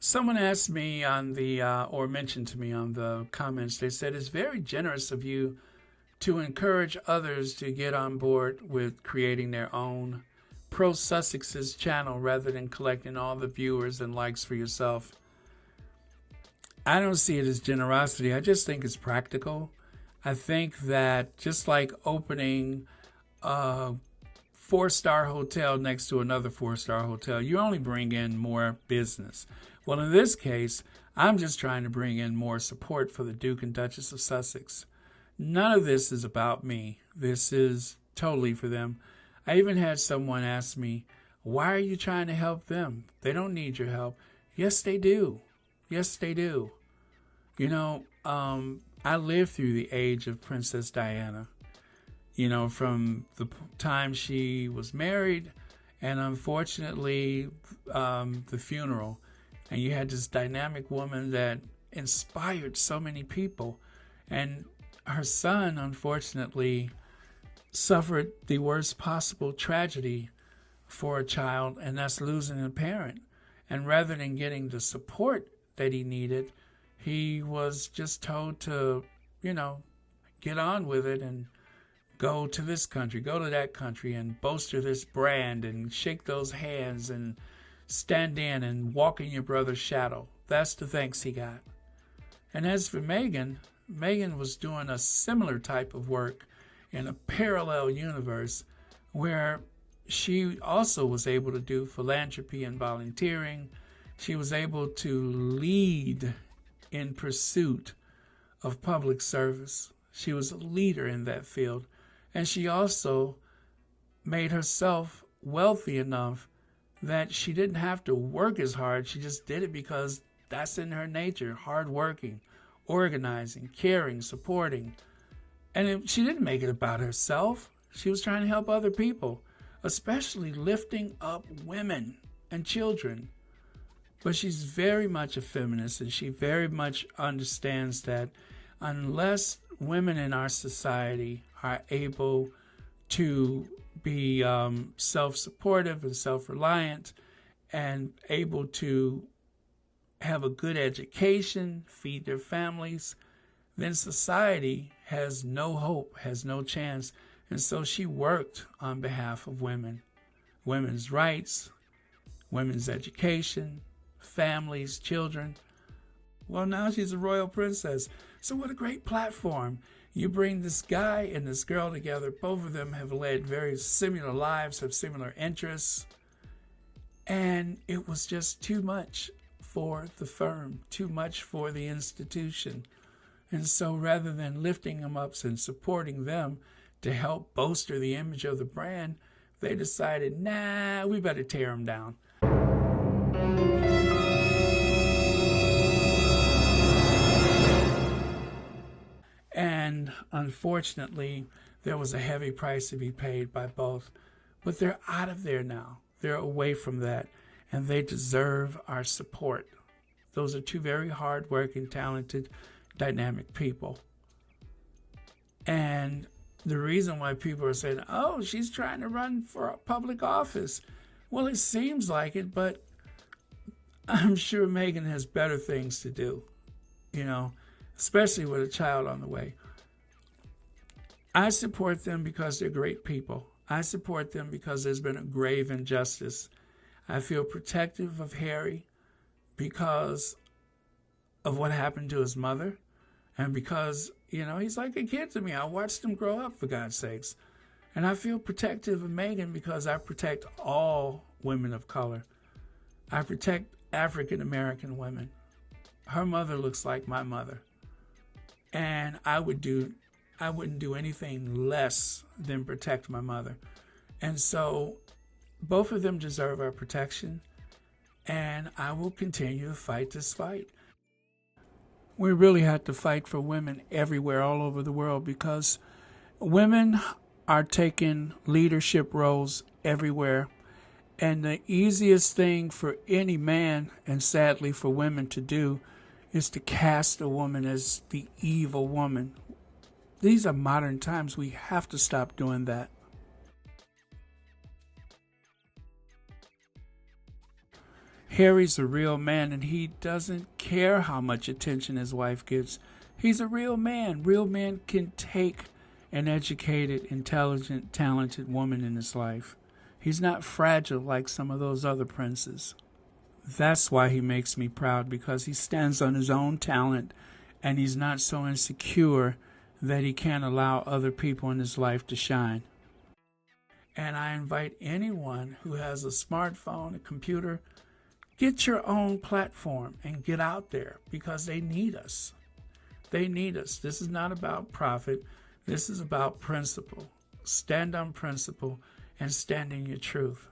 Someone asked me on the, or mentioned to me on the comments, they said it's very generous of you to encourage others to get on board with creating their own Pro Sussex's channel rather than collecting all the viewers and likes for yourself. I don't see it as generosity. I just think it's practical. I think that just like opening a four-star hotel next to another four-star hotel, you only bring in more business. Well, in this case, I'm just trying to bring in more support for the Duke and Duchess of Sussex. None of this is about me. This is totally for them. I even had someone ask me, why are you trying to help them? They don't need your help. Yes, they do. Yes, they do. You know, I lived through the age of Princess Diana. You know, from the time she was married and unfortunately the funeral. And you had this dynamic woman that inspired so many people. And her son, unfortunately, suffered the worst possible tragedy for a child, and that's losing a parent. And rather than getting the support that he needed, he was just told to, you know, get on with it and go to this country, go to that country, and bolster this brand and shake those hands and stand in and walk in your brother's shadow. That's the thanks he got. And as for Meghan, Meghan was doing a similar type of work in a parallel universe where she also was able to do philanthropy and volunteering. She was able to lead in pursuit of public service. She was a leader in that field. And she also made herself wealthy enough that she didn't have to work as hard. She just did it because that's in her nature, hardworking, organizing, caring, supporting. And she didn't make it about herself. She was trying to help other people, especially lifting up women and children. But she's very much a feminist, and she very much understands that unless women in our society are able to be self-supportive and self-reliant and able to have a good education, feed their families, then society has no hope, has no chance. And so she worked on behalf of women, women's rights, women's education, families, children. Well, now she's a royal princess. So what a great platform. You bring this guy and this girl together. Both of them have led very similar lives, have similar interests. And it was just too much for the firm, too much for the institution. And so rather than lifting them up and supporting them to help bolster the image of the brand, they decided, nah, we better tear them down. And unfortunately, there was a heavy price to be paid by both. But they're out of there now. They're away from that. And they deserve our support. Those are two very hardworking, talented, dynamic people. And the reason why people are saying, oh, she's trying to run for a public office. Well, it seems like it, but I'm sure Meghan has better things to do, you know, especially with a child on the way. I support them because they're great people. I support them because there's been a grave injustice. I feel protective of Harry because of what happened to his mother and because, you know, he's like a kid to me. I watched him grow up, for God's sakes. And I feel protective of Meghan because I protect all women of color. I protect African American women. Her mother looks like my mother. And I wouldn't do anything less than protect my mother. And so both of them deserve our protection, and I will continue to fight this fight. We really have to fight for women everywhere, all over the world, because women are taking leadership roles everywhere. And the easiest thing for any man, and sadly for women to do, is to cast a woman as the evil woman. These are modern times. We have to stop doing that. Harry's a real man, and he doesn't care how much attention his wife gets. He's a real man. Real men can take an educated, intelligent, talented woman in his life. He's not fragile like some of those other princes. That's why he makes me proud, because he stands on his own talent, and he's not so insecure that he can't allow other people in his life to shine. And I invite anyone who has a smartphone, a computer, get your own platform and get out there, because they need us. They need us. This is not about profit. This is about principle. Stand on principle and stand in your truth.